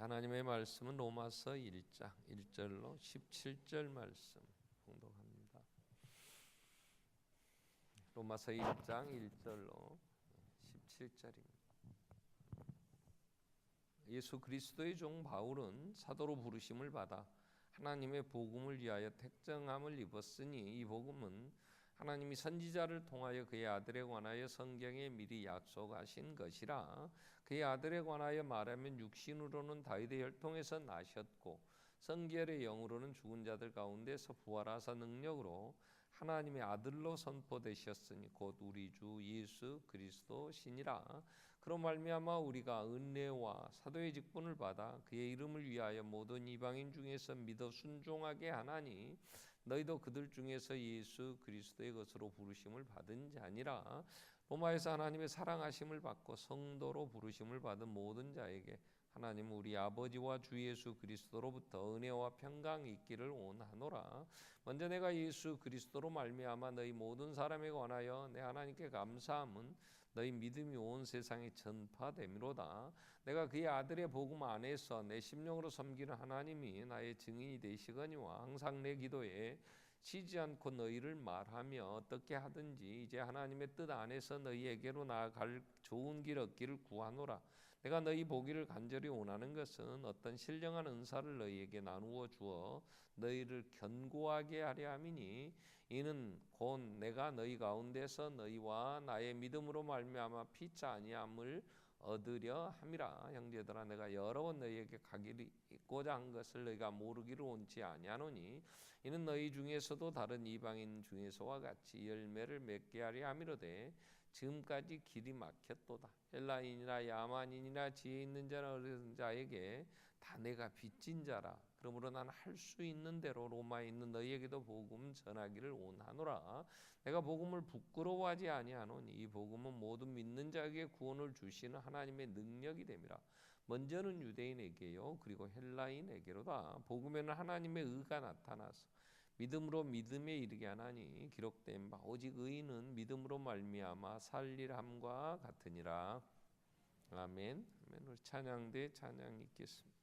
하나님의 말씀은 로마서 1장 1절로 17절 말씀 봉독합니다. 로마서 1장 1절로 17절입니다. 예수 그리스도의 종 바울은 사도로 부르심을 받아 하나님의 복음을 위하여 택정함을 입었으니 이 복음은 하나님이 선지자를 통하여 그의 아들에 관하여 성경에 미리 약속하신 것이라. 그의 아들에 관하여 말하면 육신으로는 다윗의 혈통에서 나셨고 성결의 영으로는 죽은 자들 가운데서 부활하사 능력으로 하나님의 아들로 선포되셨으니 곧 우리 주 예수 그리스도시니라. 그로 말미암아 우리가 은혜와 사도의 직분을 받아 그의 이름을 위하여 모든 이방인 중에서 믿어 순종하게 하나니 너희도 그들 중에서 예수 그리스도의 것으로 부르심을 받은 자니라. 로마에서 하나님의 사랑하심을 받고 성도로 부르심을 받은 모든 자에게 하나님 우리 아버지와 주 예수 그리스도로부터 은혜와 평강이 있기를 원하노라. 먼저 내가 예수 그리스도로 말미암아 너희 모든 사람에 관하여 내 하나님께 감사함은 너희 믿음이 온 세상에 전파됨이로다. 내가 그의 아들의 복음 안에서 내 심령으로 섬기는 하나님이 나의 증인이 되시거니와 항상 내 기도에 쉬지 않고 너희를 말하며 어떻게 하든지 이제 하나님의 뜻 안에서 너희에게로 나아갈 좋은 길 얻기를 구하노라. 내가 너희 보기를 간절히 원하는 것은 어떤 신령한 은사를 너희에게 나누어 주어 너희를 견고하게 하려 함이니 이는 곧 내가 너희 가운데서 너희와 나의 믿음으로 말미암아 피차 아니함을 얻으려 함이라. 형제들아 내가 여러 번 너희에게 가고자 한 것을 너희가 모르기를 원치 아니하노니 이는 너희 중에서도 다른 이방인 중에서와 같이 열매를 맺게 하려 함이로되 지금까지 길이 막혔도다. 헬라인이나 야만인이나 지혜 있는 자나 어린 자에게 다 내가 빚진 자라. 그러므로 나는 할 수 있는 대로 로마에 있는 너희에게도 복음 전하기를 원하노라. 내가 복음을 부끄러워하지 아니하노니 이 복음은 모든 믿는 자에게 구원을 주시는 하나님의 능력이 됨이라. 먼저는 유대인에게요 그리고 헬라인에게로다. 복음에는 하나님의 의가 나타나서 믿음으로 믿음에 이르게 하나니 기록된 바 오직 의인은 믿음으로 말미암아 살리함과 같으니라. 아멘. 우리 찬양대 찬양 읽겠습니다.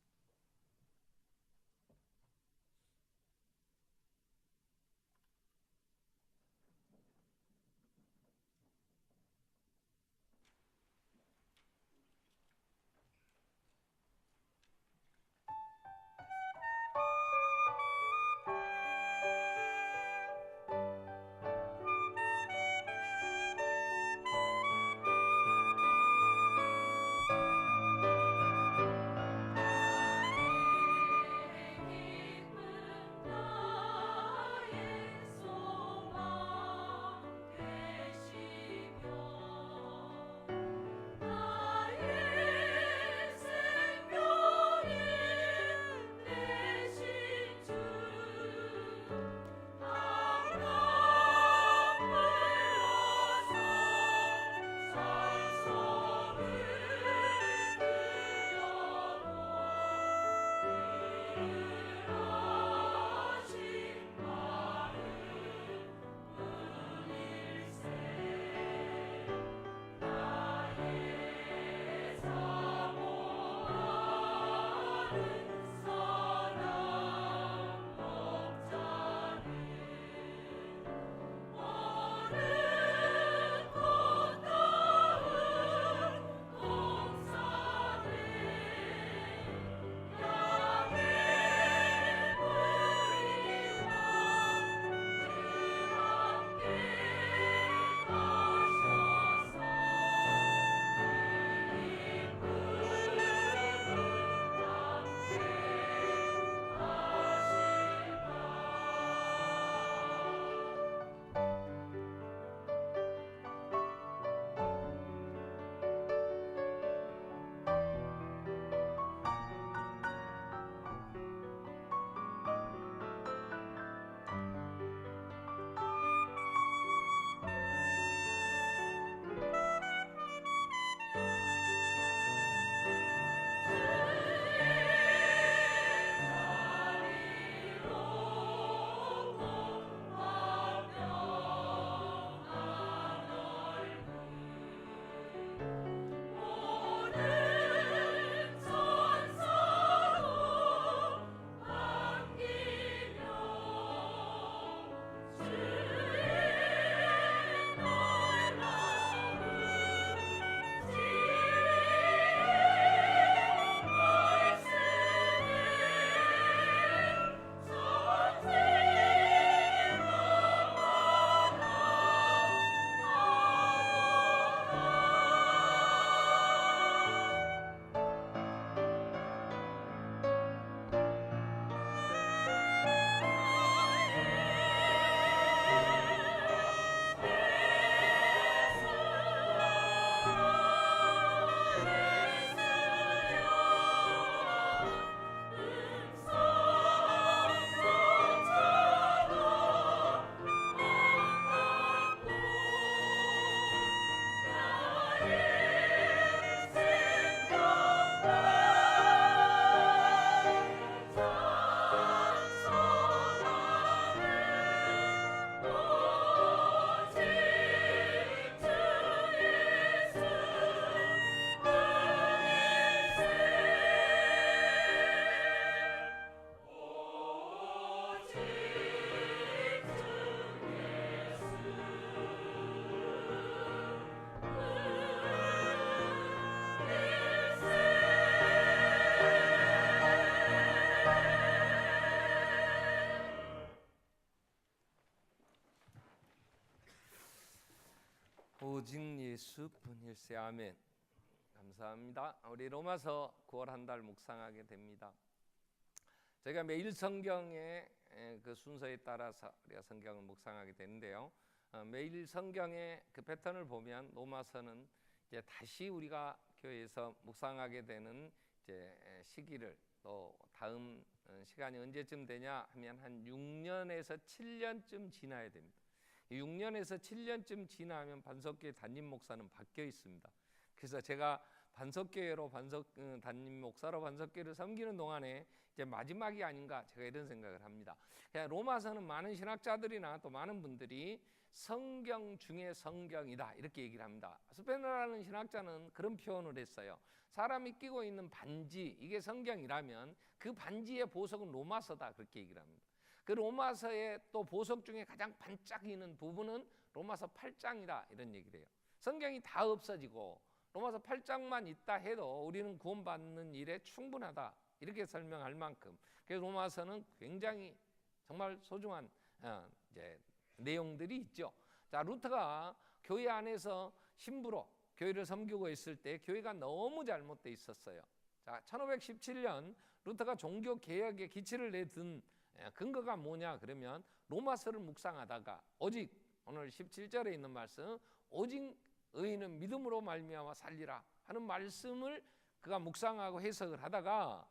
오직 예수뿐일세. 아멘. 감사합니다. 우리 로마서 9월 한 달 묵상하게 됩니다. 저희가 매일 성경의 그 순서에 따라서 우리가 성경을 묵상하게 되는데요. 매일 성경의 그 패턴을 보면 로마서는 이제 다시 우리가 교회에서 묵상하게 되는 이제 시기를, 또 다음 시간이 언제쯤 되냐 하면 한 6년에서 7년쯤 지나야 됩니다. 6년에서 7년쯤 지나면 반석교회 담임 목사는 바뀌어 있습니다. 그래서 제가 반석교회로 담임 목사로 반석교회를 섬기는 동안에 이제 마지막이 아닌가, 제가 이런 생각을 합니다. 그냥 로마서는 많은 신학자들이나 또 많은 분들이 성경 중에 성경이다 이렇게 얘기를 합니다. 스페너라는 신학자는 그런 표현을 했어요. 사람이 끼고 있는 반지, 이게 성경이라면 그 반지의 보석은 로마서다, 그렇게 얘기를 합니다. 그 로마서의 또 보석 중에 가장 반짝이는 부분은 로마서 8장이다, 이런 얘기를 해요. 성경이 다 없어지고 로마서 8장만 있다 해도 우리는 구원받는 일에 충분하다, 이렇게 설명할 만큼 그래서 로마서는 굉장히 정말 소중한 이제 내용들이 있죠. 자, 루터가 교회 안에서 신부로 교회를 섬기고 있을 때 교회가 너무 잘못되어 있었어요. 자, 1517년 루터가 종교 개혁의 기치를 내든 근거가 뭐냐 그러면 로마서를 묵상하다가 오직, 오늘 17절에 있는 말씀, 오직 의인은 믿음으로 말미암아 살리라 하는 말씀을 그가 묵상하고 해석을 하다가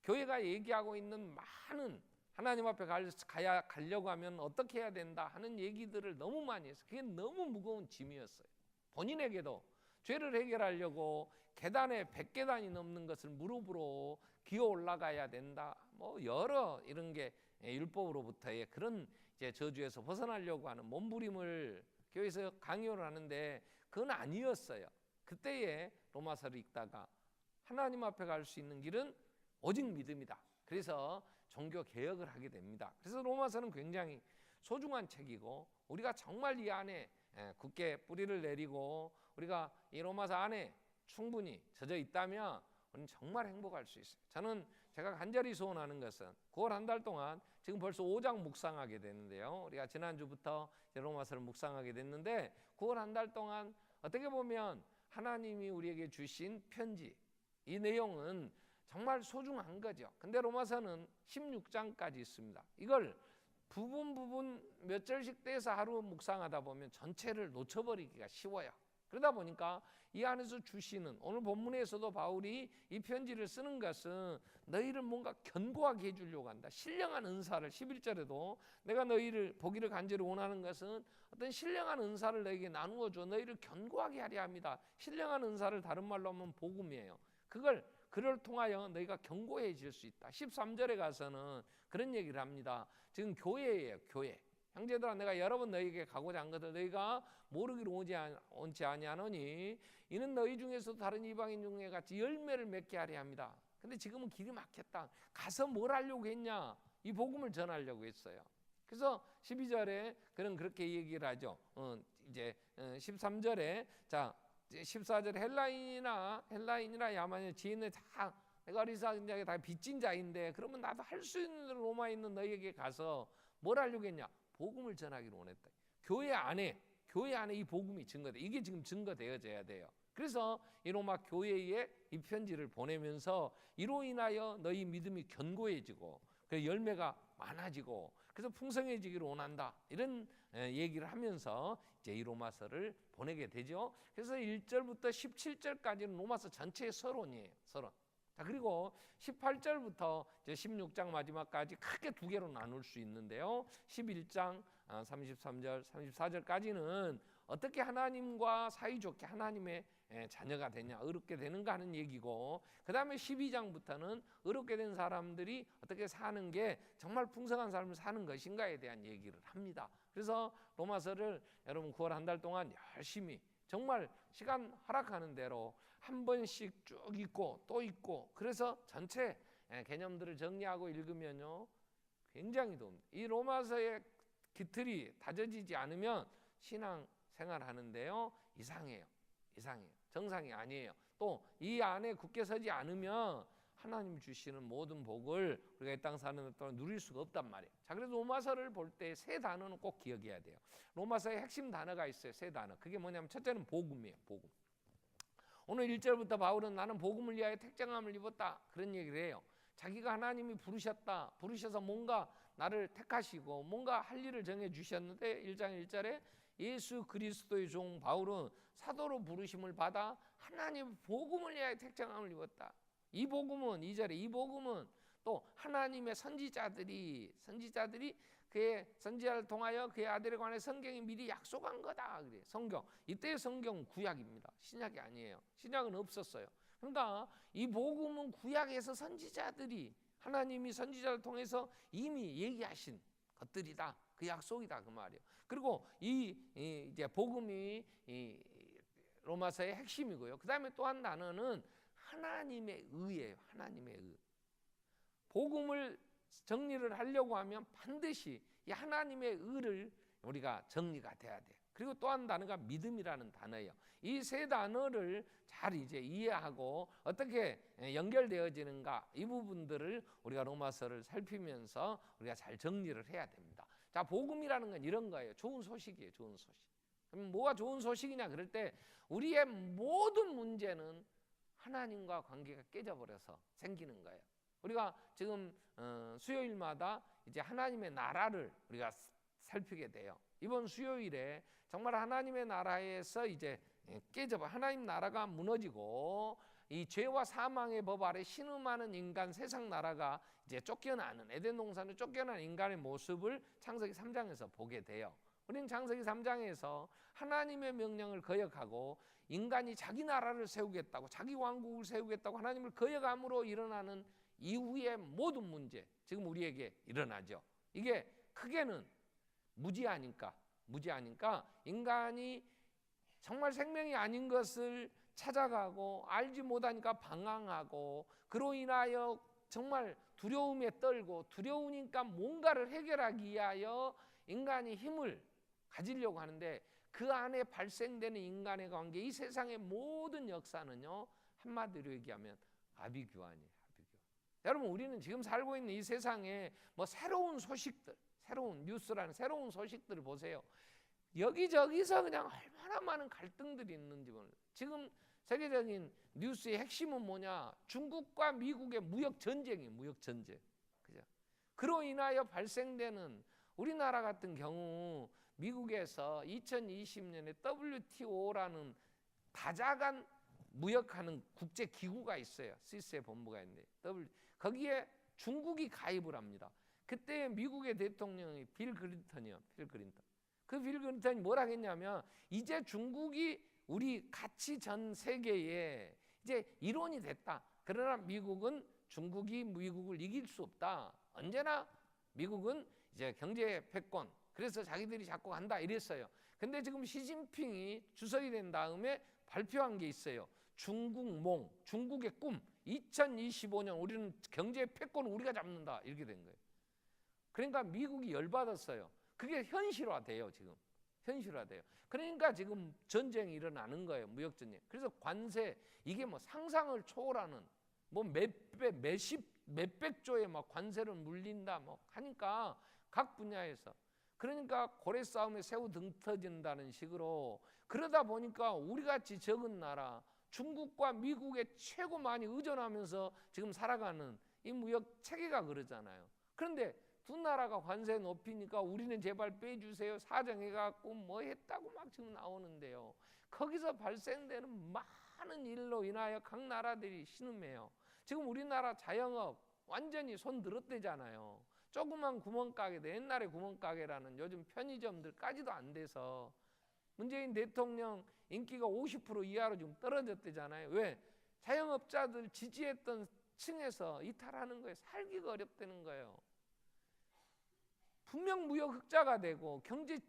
교회가 얘기하고 있는 많은 하나님 앞에 가려고 하면 어떻게 해야 된다 하는 얘기들을 너무 많이 해서 그게 너무 무거운 짐이었어요. 본인에게도 죄를 해결하려고 계단에 100계단이 넘는 것을 무릎으로 기어 올라가야 된다, 뭐 여러 이런 게 율법으로부터의 그런 이제 저주에서 벗어나려고 하는 몸부림을 교회에서 강요를 하는데 그건 아니었어요. 그때에 로마서를 읽다가 하나님 앞에 갈 수 있는 길은 오직 믿음이다. 그래서 종교 개혁을 하게 됩니다. 그래서 로마서는 굉장히 소중한 책이고 우리가 정말 이 안에 굳게 뿌리를 내리고 우리가 이 로마서 안에 충분히 젖어 있다면 우리는 정말 행복할 수 있어요. 저는 제가 간절히 소원하는 것은 9월 한 달 동안 지금 벌써 5장 묵상하게 되는데요. 우리가 지난주부터 로마서를 묵상하게 됐는데 9월 한 달 동안 어떻게 보면 하나님이 우리에게 주신 편지, 이 내용은 정말 소중한 거죠. 근데 로마서는 16장까지 있습니다. 이걸 부분 몇 절씩 떼서 하루 묵상하다 보면 전체를 놓쳐버리기가 쉬워요. 그러다 보니까 이 안에서 주시는, 오늘 본문에서도 바울이 이 편지를 쓰는 것은 너희를 뭔가 견고하게 해주려고 한다. 신령한 은사를, 11절에도 내가 너희를 보기를 간절히 원하는 것은 어떤 신령한 은사를 너희에게 나누어줘 너희를 견고하게 하려 합니다. 신령한 은사를 다른 말로 하면 복음이에요. 그를 통하여 너희가 견고해질 수 있다. 13절에 가서는 그런 얘기를 합니다. 지금 교회예요, 교회. 형제들아, 내가 여러 번 너희에게 가고자 한 것을 너희가 모르기로 원치 아니하노니 이는 너희 중에서도 다른 이방인 중에 같이 열매를 맺게 하려 합니다. 근데 지금은 길이 막혔다. 가서 뭘 하려고 했냐? 이 복음을 전하려고 했어요. 그래서 12절에 그렇게 얘기를 하죠. 이제 13절에 자 14절 헬라인이나 야만인 지인은 다 내가 어리석은 자에게 다 빚진 자인데 그러면 나도 할 수 있는 로마에 있는 너희에게 가서 뭘 하려고 했냐? 복음을 전하기를 원했다. 교회 안에 이 복음이 증거돼. 이게 지금 증거되어져야 돼요. 그래서 이 로마 교회에 이 편지를 보내면서 이로 인하여 너희 믿음이 견고해지고 그 열매가 많아지고 그래서 풍성해지기를 원한다. 이런 얘기를 하면서 이제 이 로마서를 보내게 되죠. 그래서 1절부터 17절까지는 로마서 전체의 서론이에요. 서론. 자, 그리고 18절부터 이제 16장 마지막까지 크게 두 개로 나눌 수 있는데요. 11장 33절, 34절까지는 어떻게 하나님과 사이좋게 하나님의 자녀가 되냐, 의롭게 되는가 하는 얘기고, 그 다음에 12장부터는 의롭게 된 사람들이 어떻게 사는 게 정말 풍성한 삶을 사는 것인가에 대한 얘기를 합니다. 그래서 로마서를 여러분 9월 한 달 동안 열심히 정말 시간 허락하는 대로 한 번씩 쭉 읽고 또 읽고, 그래서 전체 개념들을 정리하고 읽으면요 굉장히 도움니다. 이 로마서의 깃틀이 다져지지 않으면 신앙 생활하는데요 이상해요. 정상이 아니에요. 또 이 안에 굳게 서지 않으면 하나님 주시는 모든 복을 우리가 이 땅 사는 동안 누릴 수가 없단 말이에요. 자, 그래서 로마서를 볼 때 세 단어는 꼭 기억해야 돼요. 로마서의 핵심 단어가 있어요. 세 단어. 그게 뭐냐면 첫째는 복음이에요. 복음. 오늘 1절부터 바울은 나는 복음을 위하여 택정함을 입었다, 그런 얘기를 해요. 자기가 하나님이 부르셔서 뭔가 나를 택하시고 뭔가 할 일을 정해 주셨는데 1장 1절에 예수 그리스도의 종 바울은 사도로 부르심을 받아 하나님 복음을 위하여 택정함을 입었다. 이 복음은 2절에 이 복음은 또 하나님의 선지자들이 그의 선지자를 통하여 그의 아들에 관해 성경이 미리 약속한 거다. 그래. 성경. 이때의 성경은 구약입니다. 신약이 아니에요. 신약은 없었어요. 그러니까 이 복음은 구약에서 선지자들이 하나님이 선지자를 통해서 이미 얘기하신 것들이다. 그 약속이다, 그 말이에요. 그리고 이제 복음이 로마서의 핵심이고요. 그다음에 또 한 단어는 하나님의 의예요. 하나님의 의. 복음을 정리를 하려고 하면 반드시 이 하나님의 의를 우리가 정리가 돼야 돼. 그리고 또 한 단어가 믿음이라는 단어예요. 이 세 단어를 잘 이제 이해하고 어떻게 연결되어지는가, 이 부분들을 우리가 로마서를 살피면서 우리가 잘 정리를 해야 됩니다. 자, 복음이라는 건 이런 거예요. 좋은 소식이에요. 좋은 소식. 그럼 뭐가 좋은 소식이냐 그럴 때 우리의 모든 문제는 하나님과 관계가 깨져버려서 생기는 거예요. 우리가 지금 수요일마다 이제 하나님의 나라를 우리가 살피게 돼요. 이번 수요일에 정말 하나님의 나라에서 이제 하나님 나라가 무너지고 이 죄와 사망의 법 아래 신음하는 인간, 세상 나라가 이제 쫓겨나는, 에덴 동산을 쫓겨나는 인간의 모습을 창세기 3장에서 보게 돼요. 우리는 창세기 3장에서 하나님의 명령을 거역하고 인간이 자기 나라를 세우겠다고, 자기 왕국을 세우겠다고 하나님을 거역함으로 일어나는 이후의 모든 문제, 지금 우리에게 일어나죠. 이게 크게는 무지하니까 인간이 정말 생명이 아닌 것을 찾아가고 알지 못하니까 방황하고, 그로 인하여 정말 두려움에 떨고, 두려우니까 뭔가를 해결하기 위하여 인간이 힘을 가지려고 하는데, 그 안에 발생되는 인간의 관계, 이 세상의 모든 역사는요, 한마디로 얘기하면 아비규환이에요. 여러분, 우리는 지금 살고 있는 이 세상에 뭐 새로운 소식들, 새로운 뉴스라는 새로운 소식들을 보세요. 여기저기서 그냥 얼마나 많은 갈등들이 있는지 몰라요. 지금 세계적인 뉴스의 핵심은 뭐냐? 중국과 미국의 무역 전쟁이에요. 무역 전쟁. 그죠? 그로 인하여 발생되는, 우리나라 같은 경우 미국에서 2020년에 WTO라는 다자간 무역하는 국제 기구가 있어요. 스위스에 본부가 있는데 거기에 중국이 가입을 합니다. 그때 미국의 대통령이 빌 클린턴이요. 빌 클린턴. 그 빌 클린턴이 뭐라 했냐면, 이제 중국이 우리 같이 전 세계에 이제 일원이 됐다. 그러나 미국은 중국이 미국을 이길 수 없다. 언제나 미국은 이제 경제 패권, 그래서 자기들이 잡고 간다 이랬어요. 근데 지금 시진핑이 주석이 된 다음에 발표한 게 있어요. 중국몽, 중국의 꿈, 2025년 우리는 경제 패권을 우리가 잡는다, 이렇게 된 거예요. 그러니까 미국이 열받았어요. 그게 현실화돼요. 지금 현실화돼요. 그러니까 지금 전쟁이 일어나는 거예요. 무역전쟁. 그래서 관세, 이게 뭐 상상을 초월하는 뭐 몇백 조의 막 관세를 물린다 뭐 하니까 각 분야에서, 그러니까 고래 싸움에 새우 등 터진다는 식으로, 그러다 보니까 우리같이 적은 나라 중국과 미국에 최고 많이 의존하면서 지금 살아가는 이 무역 체계가 그러잖아요. 그런데 두 나라가 관세 높이니까 우리는 제발 빼주세요, 사정해갖고 뭐 했다고 막 지금 나오는데요. 거기서 발생되는 많은 일로 인하여 각 나라들이 신음해요. 지금 우리나라 자영업 완전히 손 들었대잖아요. 조그만 구멍가게들, 옛날에 구멍가게라는 요즘 편의점들까지도 안 돼서 문재인 대통령 인기가 50% 이하로 지금 떨어졌대잖아요. 왜? 자영업자들 지지했던 층에서 이탈하는 거예요. 살기가 어렵다는 거예요. 분명 무역 흑자가 되고 경제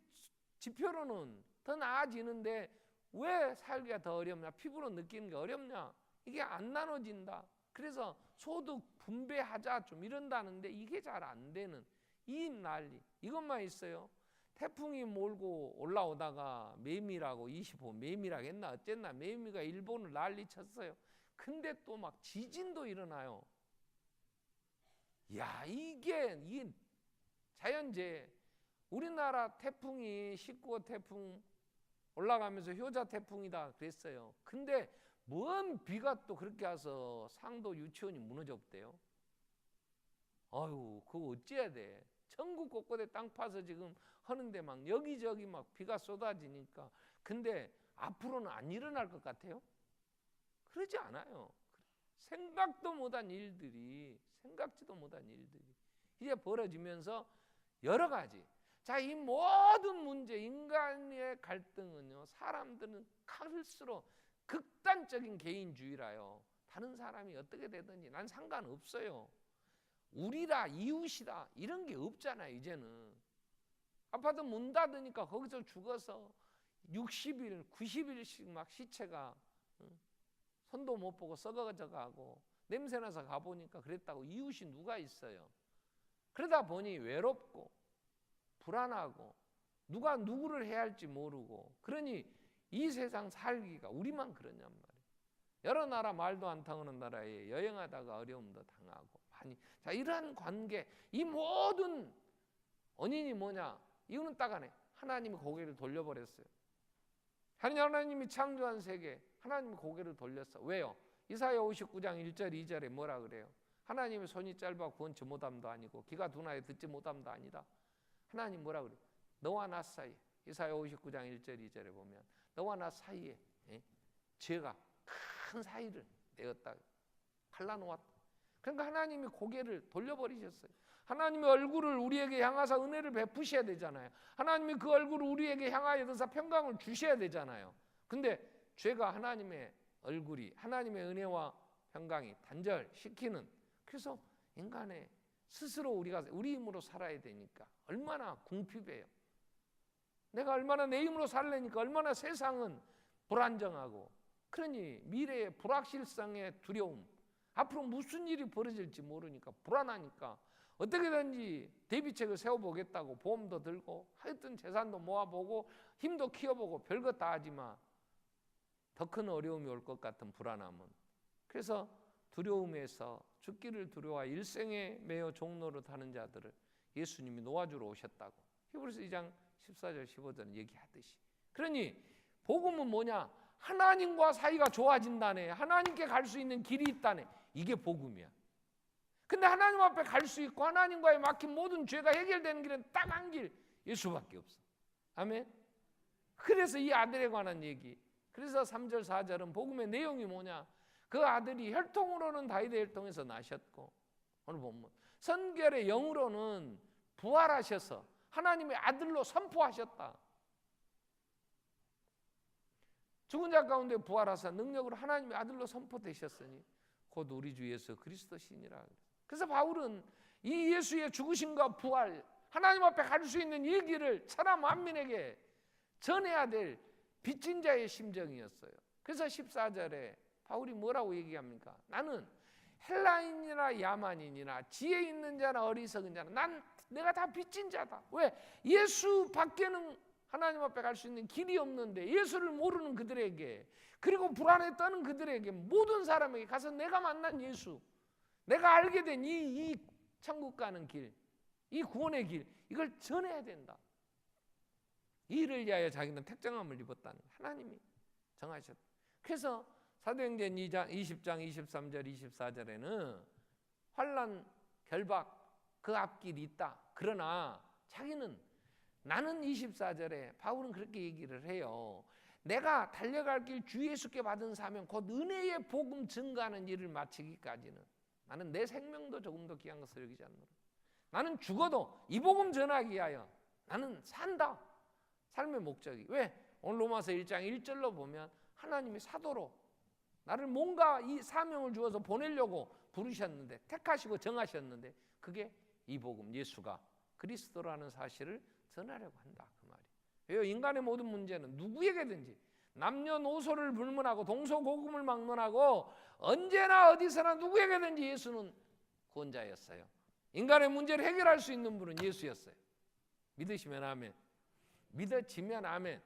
지표로는 더 나아지는데 왜 살기가 더 어렵냐? 피부로 느끼는 게 어렵냐? 이게 안 나눠진다. 그래서 소득 분배하자 좀 이런다는데 이게 잘 안 되는 이 난리. 이것만 있어요. 태풍이 몰고 올라오다가 매미라고 25 매미라고 했나 어쨌나 매미가 일본을 난리 쳤어요. 근데 또 막 지진도 일어나요. 야, 이게 자연재해. 우리나라 태풍이 19호 태풍 올라가면서 효자 태풍이다 그랬어요. 근데 뭔 비가 또 그렇게 와서 상도 유치원이 무너져 없대요. 아유, 그거 어찌해야 돼. 전국 곳곳에 땅 파서 지금 하는데 막 여기저기 막 비가 쏟아지니까. 근데 앞으로는 안 일어날 것 같아요? 그러지 않아요. 생각지도 못한 일들이 이제 벌어지면서 여러 가지. 자, 이 모든 문제, 인간의 갈등은요, 사람들은 클수록 극단적인 개인주의라요. 다른 사람이 어떻게 되든지 난 상관없어요. 우리라, 이웃이라 이런 게 없잖아요. 이제는 아파트 문 닫으니까 거기서 죽어서 60일, 90일씩 막 시체가 손도 못 보고 썩어져 가고 냄새나서 가보니까 그랬다고 이웃이 누가 있어요. 그러다 보니 외롭고 불안하고 누가 누구를 해야 할지 모르고, 그러니 이 세상 살기가 우리만 그러냔 말이에요. 여러 나라 말도 안 통하는 나라에 여행하다가 어려움도 당하고 많이. 자, 이러한 관계, 이 모든 원인이 뭐냐? 이유는 딱 하나예요. 하나님이 고개를 돌려버렸어요. 하나님이 창조한 세계, 하나님이 고개를 돌렸어. 왜요? 이사야 59장 1절 2절에 뭐라 그래요? 하나님의 손이 짧아 구원치 못함도 아니고 귀가 둔하여 듣지 못함도 아니다. 하나님 뭐라 그래요? 너와 나 사이, 이사야 59장 1절 2절에 보면 너와 나 사이에 죄가 큰 사이를 내었다, 갈라놓았다. 그러니까 하나님이 고개를 돌려버리셨어요. 하나님의 얼굴을 우리에게 향하사 은혜를 베푸셔야 되잖아요. 하나님이 그 얼굴을 우리에게 향하여 드사 평강을 주셔야 되잖아요. 근데 죄가 하나님의 얼굴이, 하나님의 은혜와 평강이 단절시키는, 그래서 인간의 스스로 우리가 우리 힘으로 살아야 되니까 얼마나 궁핍해요. 내가 얼마나 내 힘으로 살려니까 얼마나 세상은 불안정하고, 그러니 미래의 불확실성의 두려움, 앞으로 무슨 일이 벌어질지 모르니까 불안하니까 어떻게든지 대비책을 세워보겠다고 보험도 들고 하여튼 재산도 모아보고 힘도 키워보고 별것 다 하지만 더 큰 어려움이 올 것 같은 불안함은, 그래서 두려움에서 죽기를 두려워 일생에 매여 종로를 타는 자들을 예수님이 놓아주러 오셨다고 히브리서 2장 14절 15절 얘기하듯이. 그러니 복음은 뭐냐? 하나님과 사이가 좋아진다네. 하나님께 갈 수 있는 길이 있다네. 이게 복음이야. 근데 하나님 앞에 갈 수 있고 하나님과의 막힌 모든 죄가 해결되는 길은 딱 한 길, 예수밖에 없어. 아멘. 그래서 이 아들에 관한 얘기, 그래서 3절 4절은 복음의 내용이 뭐냐? 그 아들이 혈통으로는 다윗의 혈통에서 나셨고, 오늘 본문 선결의 영으로는 부활하셔서 하나님의 아들로 선포하셨다. 죽은 자 가운데 부활하사 능력으로 하나님의 아들로 선포되셨으니 곧 우리 주 예수 그리스도시니라. 그래서 바울은 이 예수의 죽으심과 부활, 하나님 앞에 갈 수 있는 이 길을 천하 만민에게 전해야 될 빚진 자의 심정이었어요. 그래서 14절에 바울이 뭐라고 얘기합니까? 나는 헬라인이나 야만인이나 지혜 있는 자나 어리석은 자나 내가 다 빚진 자다. 왜? 예수 밖에는 하나님 앞에 갈 수 있는 길이 없는데, 예수를 모르는 그들에게, 그리고 불안에 떠는 그들에게, 모든 사람에게 가서 내가 만난 예수, 내가 알게 된 이 천국 가는 길, 이 구원의 길, 이걸 전해야 된다. 이 일을 위하여 자기는 택정함을 입었다는 하나님이 정하셨다. 그래서 사도행전 2장 20장 23절 24절에는 환난 결박 그 앞길이 있다. 그러나 자기는, 나는 24절에 바울은 그렇게 얘기를 해요. 내가 달려갈 길 주 예수께 받은 사명 곧 은혜의 복음 증가하는 일을 마치기까지는 나는 내 생명도 조금도 귀한 것을 여기지 않노라. 나는 죽어도 이 복음 전하기 위하여 나는 산다. 삶의 목적이. 왜? 오늘 로마서 1장 1절로 보면 하나님이 사도로 나를 뭔가 이 사명을 주어서 보내려고 부르셨는데, 택하시고 정하셨는데, 그게 이 복음, 예수가 그리스도라는 사실을 전하려고 한다, 그 말이에요. 왜요? 인간의 모든 문제는 누구에게든지 남녀노소를 불문하고 동서고금을 막론하고 언제나 어디서나 누구에게든지 예수는 구원자였어요. 인간의 문제를 해결할 수 있는 분은 예수였어요. 믿으시면 아멘. 믿어지면 아멘.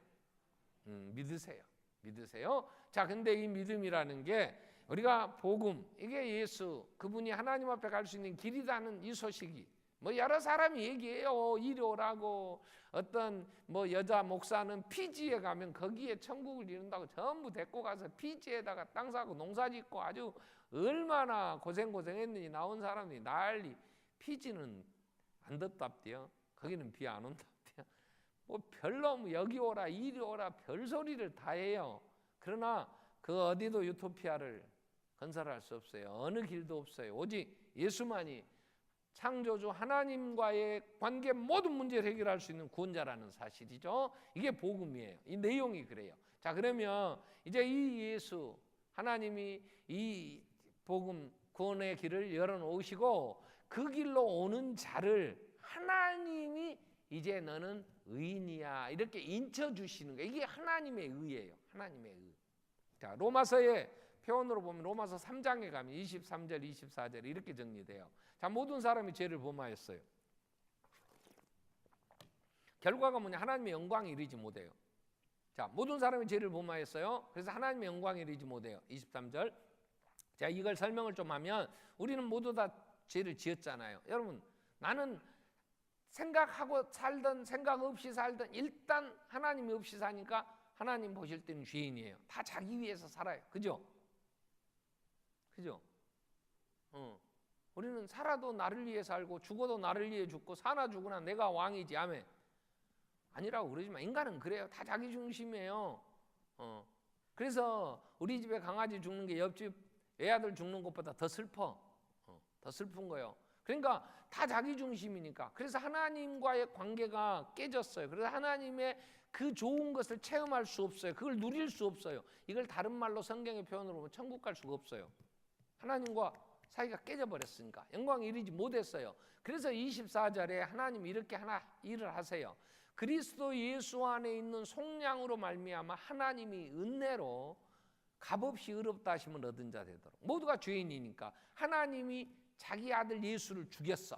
믿으세요. 자, 근데 이 믿음이라는 게 우리가 복음, 이게 예수, 그분이 하나님 앞에 갈 수 있는 길이라는 이 소식이 뭐 여러 사람이 얘기해요. 이리 오라고. 어떤 뭐 여자 목사는 피지에 가면 거기에 천국을 이룬다고 전부 데리고 가서 피지에다가 땅 사고 농사 짓고 아주 얼마나 고생했는지 나온 사람들이 난리. 피지는 안 덥답대요. 거기는 비 안 온답대요. 뭐 별로 뭐 여기 오라 이리 오라 별소리를 다 해요. 그러나 그 어디도 유토피아를 건설할 수 없어요. 어느 길도 없어요. 오직 예수만이 창조주 하나님과의 관계 모든 문제를 해결할 수 있는 구원자라는 사실이죠. 이게 복음이에요. 이 내용이 그래요. 자, 그러면 이제 이 예수 하나님이 이 복음 구원의 길을 열어놓으시고 그 길로 오는 자를 하나님이 이제 너는 의인이야 이렇게 인쳐주시는 거예요. 이게 하나님의 의예요. 하나님의 의. 자, 로마서의 표현으로 보면 로마서 3장에 가면 23절 24절 이렇게 정리돼요. 자, 모든 사람이 죄를 범하였어요. 결과가 뭐냐? 하나님의 영광에 이르지 못해요. 자, 모든 사람이 죄를 범하였어요. 그래서 하나님의 영광에 이르지 못해요. 23절. 자, 이걸 설명을 좀 하면 우리는 모두 다 죄를 지었잖아요. 여러분, 나는 생각하고 살든 생각 없이 살든 일단 하나님이 없이 사니까 하나님 보실 때는 죄인이에요. 다 자기 위해서 살아요. 그죠? 그죠? 우리는 살아도 나를 위해 살고 죽어도 나를 위해 죽고 사나 죽으나 내가 왕이지. 아멘. 아니라고 그러지만 인간은 그래요. 다 자기 중심이에요. 그래서 우리 집에 강아지 죽는 게 옆집 애아들 죽는 것보다 더 슬퍼. 더 슬픈 거예요. 그러니까 다 자기 중심이니까. 그래서 하나님과의 관계가 깨졌어요. 그래서 하나님의 그 좋은 것을 체험할 수 없어요. 그걸 누릴 수 없어요. 이걸 다른 말로 성경의 표현으로 보면 천국 갈 수가 없어요. 하나님과 사이가 깨져버렸으니까 영광에 이르지 못했어요. 그래서 24절에 하나님 이렇게 하나 일을 하세요. 그리스도 예수 안에 있는 속량으로 말미암아 하나님이 은혜로 값없이 의롭다 하심을 얻은 자 되도록. 모두가 죄인이니까 하나님이 자기 아들 예수를 죽였어.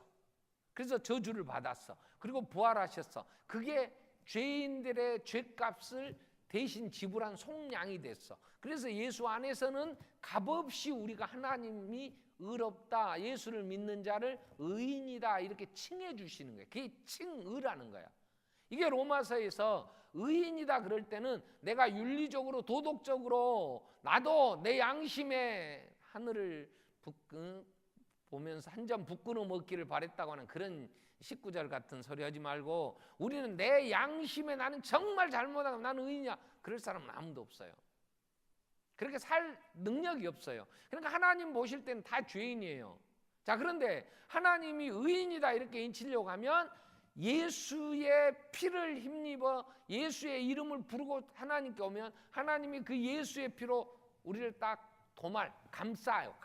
그래서 저주를 받았어. 그리고 부활하셨어. 그게 죄인들의 죄값을 대신 지불한 속량이 됐어. 그래서 예수 안에서는 값없이 우리가 하나님이 의롭다, 예수를 믿는 자를 의인이다 이렇게 칭해 주시는 거예요. 그게 칭의라는 거야. 이게 로마서에서 의인이다 그럴 때는 내가 윤리적으로 도덕적으로 나도 내 양심에 하늘을 보면서 한 점 부끄러움 얻기를 바랬다고 하는 그런 19절 같은 소리 하지 말고 우리는 내 양심에 나는 정말 잘못하고 나는 의인이야 그럴 사람은 아무도 없어요. 그렇게 살 능력이 없어요. 그러니까 하나님 보실 때는 다 죄인이에요. 자, 그런데 하나님이 의인이다 이렇게 인치려고 하면 예수의 피를 힘입어 예수의 이름을 부르고 하나님께 오면 하나님이 그 예수의 피로 우리를 딱 감싸요.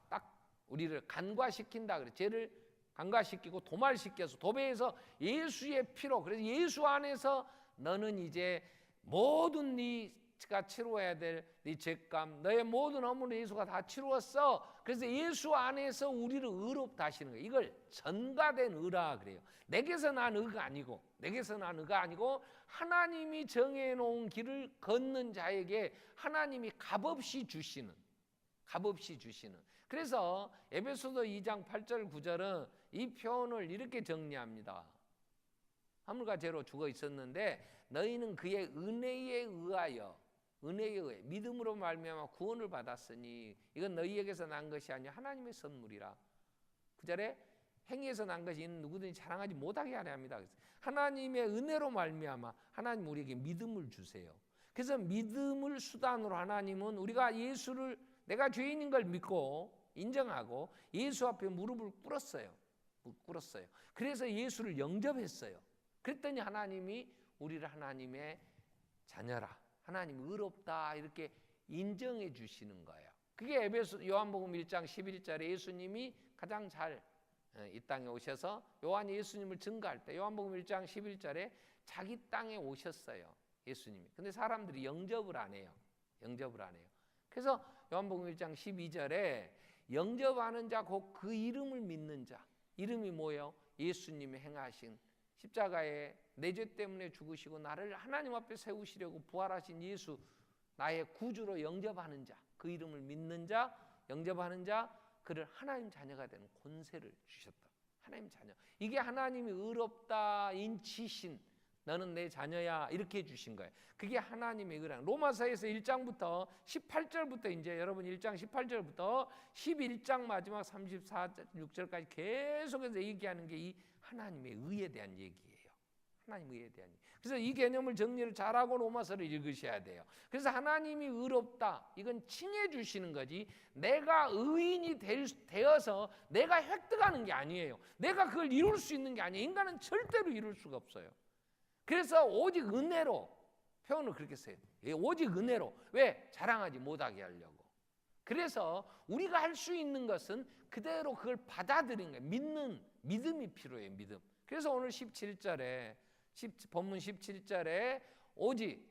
딱 우리를 간과시킨다 그래. 죄를 간과시키고 도말시켜서 도배해서 예수의 피로. 그래서 예수 안에서 너는 이제 모든 네가 치루어야 될 네 죄감, 너의 모든 허물을 예수가 다 치루었어. 그래서 예수 안에서 우리를 의롭다 하시는 거예요. 이걸 전가된 의라 그래요. 내게서 난 의가 아니고 하나님이 정해놓은 길을 걷는 자에게 하나님이 값없이 주시는. 그래서 에베소서 2장 8절 9절은 이 표현을 이렇게 정리합니다. 화물과 죄로 죽어 있었는데 너희는 그의 은혜에 의하여 믿음으로 말미암아 구원을 받았으니 이건 너희에게서 난 것이 아니라 하나님의 선물이라. 9절에 행위에서 난 것이 누구든지 자랑하지 못하게 하려 합니다. 하나님의 은혜로 말미암아 하나님 우리에게 믿음을 주세요. 그래서 믿음을 수단으로 하나님은 우리가 예수를 내가 죄인인 걸 믿고 인정하고 예수 앞에 무릎을 꿇었어요. 그래서 예수를 영접했어요. 그랬더니 하나님이 우리를 하나님의 자녀라, 하나님 의롭다 이렇게 인정해 주시는 거예요. 그게 요한복음 1장 11절에 예수님이 가장 잘 이 땅에 오셔서 요한이 예수님을 증거할 때 요한복음 1장 11절에 자기 땅에 오셨어요. 예수님이. 근데 사람들이 영접을 안 해요. 그래서 요한복음 1장 12절에 영접하는 자 곧 그 이름을 믿는 자. 이름이 뭐예요? 예수님이 행하신 십자가에 내 죄 때문에 죽으시고 나를 하나님 앞에 세우시려고 부활하신 예수, 나의 구주로 영접하는 자. 그 이름을 믿는 자, 영접하는 자, 그를 하나님 자녀가 되는 권세를 주셨다. 하나님 자녀. 이게 하나님이 의롭다, 인치신, 너는 내 자녀야, 이렇게 해주신 거예요. 그게 하나님의 의라. 로마서에서 1장부터 18절부터 이제 여러분 1장 18절부터 11장 마지막 34절까지 계속해서 얘기하는 게 이 하나님의 의에 대한 얘기예요. 하나님의 의에 대한 얘기. 그래서 이 개념을 정리를 잘하고 로마서를 읽으셔야 돼요. 그래서 하나님이 의롭다, 이건 칭해 주시는 거지 내가 의인이 되어서 내가 획득하는 게 아니에요. 내가 그걸 이룰 수 있는 게 아니에요. 인간은 절대로 이룰 수가 없어요. 그래서 오직 은혜로, 표현을 그렇게 써요. 오직 은혜로. 왜? 자랑하지 못하게 하려고. 그래서 우리가 할 수 있는 것은 그대로 그걸 받아들이는 거예요. 믿는 믿음이 필요해요. 믿음. 그래서 오늘 17절에 본문 17절에 오직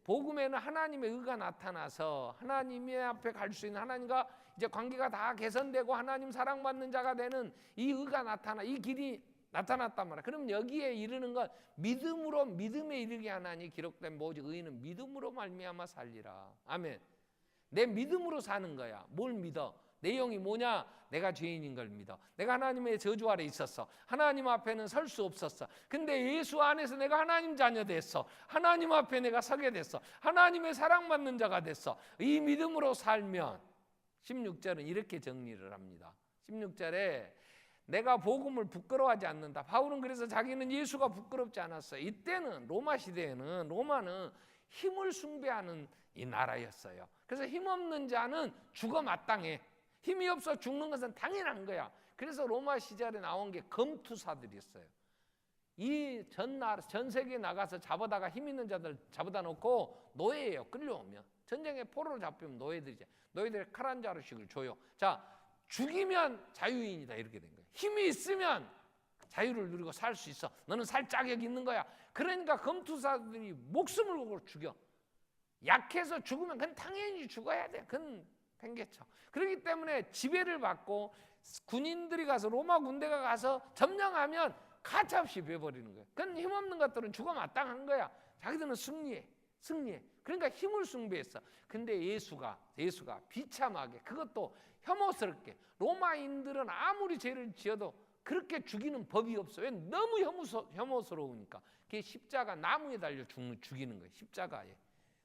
복음에는 하나님의 의가 나타나서 하나님의 앞에 갈 수 있는, 하나님과 이제 관계가 다 개선되고 하나님 사랑받는 자가 되는 이 의가 나타나, 이 길이 나타났단 말이야. 그럼 여기에 이르는 건 믿음으로, 믿음에 이르게 하나니 기록된 오직 의인은 믿음으로 말미암아 살리라. 아멘. 내 믿음으로 사는 거야. 뭘 믿어? 내용이 뭐냐? 내가 죄인인 걸 믿어. 내가 하나님의 저주 아래 있었어. 하나님 앞에는 설 수 없었어. 근데 예수 안에서 내가 하나님 자녀 됐어. 하나님 앞에 내가 서게 됐어. 하나님의 사랑받는 자가 됐어. 이 믿음으로 살면 16절은 이렇게 정리를 합니다. 16절에 내가 복음을 부끄러워하지 않는다. 바울은 그래서 자기는 예수가 부끄럽지 않았어요. 이때는 로마 시대에는, 로마는 힘을 숭배하는 이 나라였어요. 그래서 힘없는 자는 죽어 마땅해. 힘이 없어 죽는 것은 당연한 거야. 그래서 로마 시절에 나온 게 검투사들이었어요. 이 전 세계에 나가서 잡아다가 힘 있는 자들 잡아다 놓고 노예예요. 끌려오면 전쟁에 포로로 잡히면 노예들이죠. 노예들이 칼 한 자루씩을 줘요. 자, 죽이면 자유인이다, 이렇게 된 거예요. 힘이 있으면 자유를 누리고 살 수 있어. 너는 살 자격이 있는 거야. 그러니까 검투사들이 목숨을 걸고 죽여. 약해서 죽으면 그건 당연히 죽어야 돼. 그건 팽개쳐. 그렇기 때문에 지배를 받고 군인들이 가서, 로마 군대가 가서 점령하면 가차없이 베버리는 거야. 그건 힘없는 것들은 죽어 마땅한 거야. 자기들은 승리해. 그러니까 힘을 숭배했어. 근데 예수가 비참하게, 그것도 혐오스럽게, 로마인들은 아무리 죄를 지어도 그렇게 죽이는 법이 없어. 왜? 너무 혐오스러우니까. 그게 십자가, 나무에 달려 죽이는 거예요. 십자가에.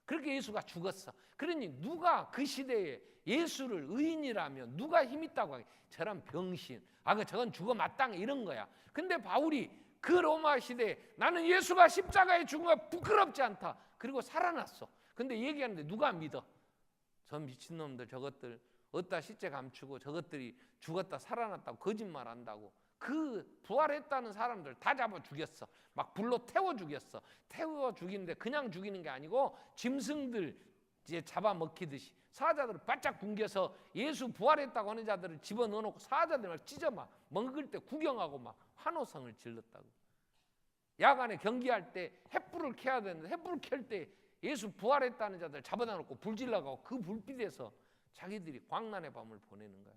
그렇게 예수가 죽었어. 그러니 누가 그 시대에 예수를 의인이라면 누가 힘 있다고 하게? 저런 병신, 저건 죽어 마땅해, 이런 거야. 근데 바울이 그 로마 시대에 나는 예수가 십자가에 죽은 거 부끄럽지 않다. 그리고 살아났어. 근데 얘기하는데 누가 믿어? 저 미친놈들, 저것들 어디다 시체 감추고 저것들이 죽었다 살아났다고 거짓말한다고. 그 부활했다는 사람들 다 잡아 죽였어. 막 불로 태워 죽였어. 태워 죽이는데 그냥 죽이는 게 아니고 짐승들 이제 잡아먹히듯이 사자들을 바짝 굶겨서 예수 부활했다고 하는 자들을 집어넣어놓고 사자들 막 찢어 막 먹을 때 구경하고 막 환호성을 질렀다고. 야간에 경기할 때 횃불을 켜야 되는데 횃불을 켤 때 예수 부활했다는 자들 잡아다 놓고 불 질러가고 그 불빛에서 자기들이 광란의 밤을 보내는 거야.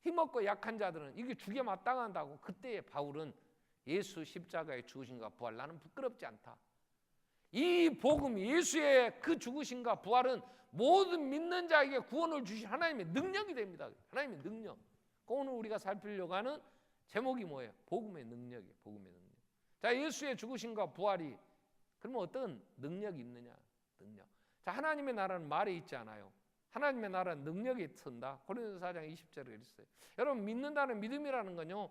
힘없고 약한 자들은 이게 죽여 마땅한다고. 그때의 바울은 예수 십자가의 죽으심과 부활, 나는 부끄럽지 않다. 이 복음, 예수의 그 죽으심과 부활은 모든 믿는 자에게 구원을 주신 하나님의 능력이 됩니다. 하나님의 능력. 오늘 우리가 살피려고 하는 제목이 뭐예요? 복음의 능력이에요. 복음의 능력. 자, 예수의 죽으심과 부활이 그러면 어떤 능력이 있느냐? 능력. 자, 하나님의 나라는 말에 있지 않아요. 하나님의 나라는 능력이 쓴다. 고린도서 4장 20절에 그랬어요. 여러분, 믿는다는 믿음이라는 건요,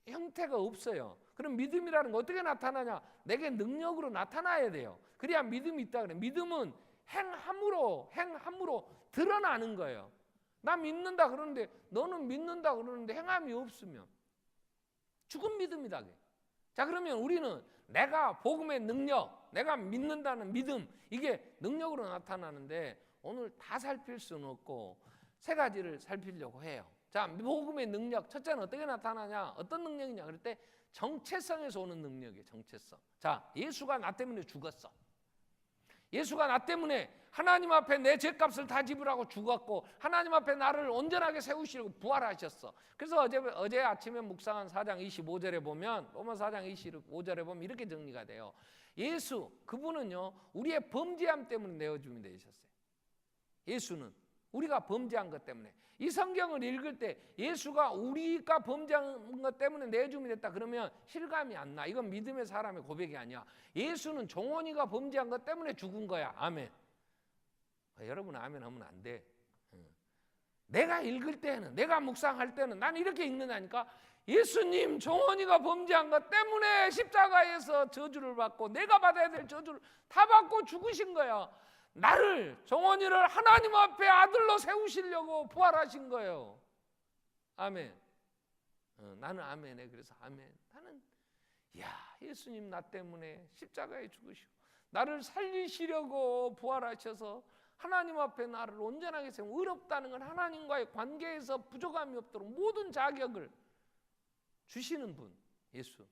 형태가 없어요. 그럼 믿음이라는 거 어떻게 나타나냐? 내게 능력으로 나타나야 돼요. 그래야 믿음이 있다 그래. 믿음은 행함으로 드러나는 거예요. 나 믿는다 그러는데, 너는 믿는다 그러는데 행함이 없으면 죽은 믿음이다. 자, 그러면 우리는 내가 복음의 능력, 내가 믿는다는 믿음, 이게 능력으로 나타나는데 오늘 다 살필 수는 없고 세 가지를 살피려고 해요. 자, 복음의 능력, 첫째는 어떻게 나타나냐? 어떤 능력이냐? 그럴 때 정체성에서 오는 능력이에요. 정체성. 자, 예수가 나 때문에 죽었어. 예수가 나 때문에 하나님 앞에 내 죄값을 다 지불하고 죽었고 하나님 앞에 나를 온전하게 세우시려고 부활하셨어. 그래서 어제 아침에 묵상한 4장 25절에 보면, 로마 4장 25절에 보면 이렇게 정리가 돼요. 예수, 그분은요, 우리의 범죄함 때문에 내어줌이 되셨어요. 예수는 우리가 범죄한 것 때문에. 이 성경을 읽을 때 예수가 우리가 범죄한 것 때문에 내 죽음이 됐다 그러면 실감이 안 나. 이건 믿음의 사람의 고백이 아니야. 예수는 종원이가 범죄한 것 때문에 죽은 거야. 아멘. 여러분 아멘 하면 안 돼. 내가 읽을 때는, 내가 묵상할 때는 난 이렇게 읽는다니까. 예수님 종원이가 범죄한 것 때문에 십자가에서 저주를 받고 내가 받아야 될 저주를 다 받고 죽으신 거야. 나를, 종원이를 하나님 앞에 아들로 세우시려고 부활하신 거예요. 아멘. 나는 아멘해. 그래서 아멘. 나는 예수님 나 때문에 십자가에 죽으시고 나를 살리시려고 부활하셔서 하나님 앞에 나를 온전하게 세우고, 의롭다는 건 하나님과의 관계에서 부족함이 없도록 모든 자격을 주시는 분, 예수.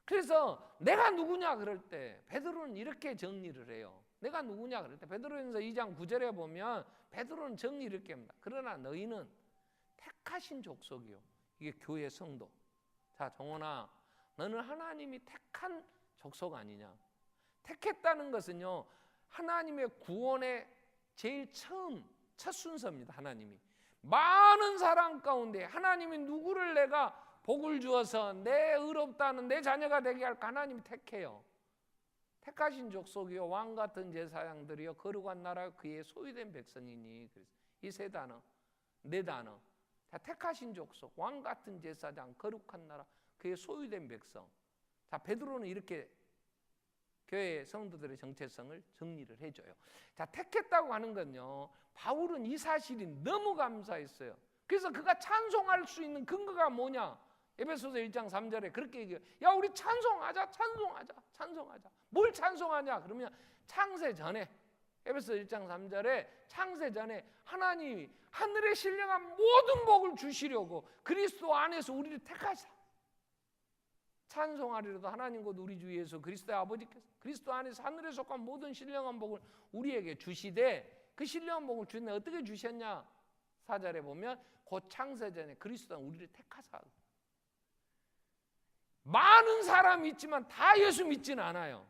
그래서 내가 누구냐 그럴 때 베드로는 이렇게 정리를 해요. 내가 누구냐 그럴 때 베드로전서 2장 9절에 보면 베드로는 정리 이렇게 합니다. 그러나 너희는 택하신 족속이요. 이게 교회 성도. 자, 정원아, 너는 하나님이 택한 족속 아니냐? 택했다는 것은요, 하나님의 구원의 제일 첫 순서입니다. 하나님이 많은 사람 가운데 하나님이 누구를 내가 복을 주어서 내 의롭다는 내 자녀가 되게 할까 하나님이 택해요. 택하신 족속이요 왕 같은 제사장들이요 거룩한 나라 그의 소유된 백성이니. 그래서 이 세 단어, 네 단어. 자, 택하신 족속, 왕 같은 제사장, 거룩한 나라 그의 소유된 백성. 자, 베드로는 이렇게 교회 성도들의 정체성을 정리를 해줘요. 자, 택했다고 하는 건요, 바울은 이 사실이 너무 감사했어요. 그래서 그가 찬송할 수 있는 근거가 뭐냐? 에베소서 1장 3절에 그렇게 얘기해요. 야, 우리 찬송하자. 뭘 찬송하냐? 그러면 창세 전에, 에베소서 1장 3절에 창세 전에 하나님이 하늘에 신령한 모든 복을 주시려고 그리스도 안에서 우리를 택하시다. 찬송하리로도 하나님 곧 우리 주 예수 그리스도의 아버지께서 그리스도 안에서 하늘에 속한 모든 신령한 복을 우리에게 주시되, 그 신령한 복을 주는데 어떻게 주셨냐? 4절에 보면 곧 창세전에 그리스도는 우리를 택하사. 많은 사람이 있지만 다 예수 믿지는 않아요.